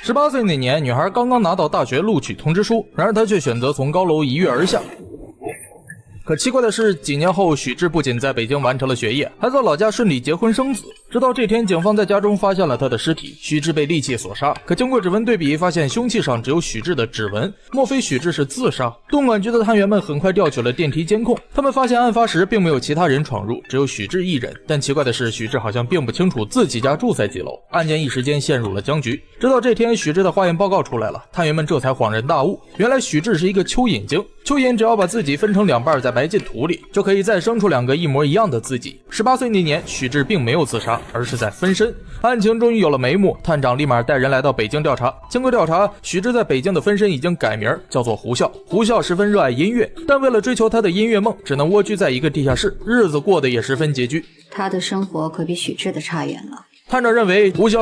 18岁那年，女孩刚刚拿到大学录取通知书，然而她却选择从高楼一跃而下。可奇怪的是，几年后，许志不仅在北京完成了学业，还在老家顺利结婚生子。直到这天，警方在家中发现了他的尸体，许志被利器所杀。可经过指纹对比，发现凶器上只有许志的指纹，莫非许志是自杀？东莞局的探员们很快调取了电梯监控，他们发现案发时并没有其他人闯入，只有许志一人。但奇怪的是，许志好像并不清楚自己家住在几楼，案件一时间陷入了僵局。直到这天，许志的化验报告出来了，探员们这才恍然大悟，原来许志是一个蚯蚓精。蚯蚓只要把自己分成2半，再埋进土里，就可以再生出2个一模一样的自己。18岁那年，许志并没有自杀，而是在分身。案情终于有了眉目，探长立马带人来到北京调查。经过调查，许志在北京的分身已经改名，叫做胡笑。胡笑十分热爱音乐，但为了追求他的音乐梦，只能蜗居在一个地下室，日子过得也十分拮据。他的生活可比许志的差远了。探长认为胡笑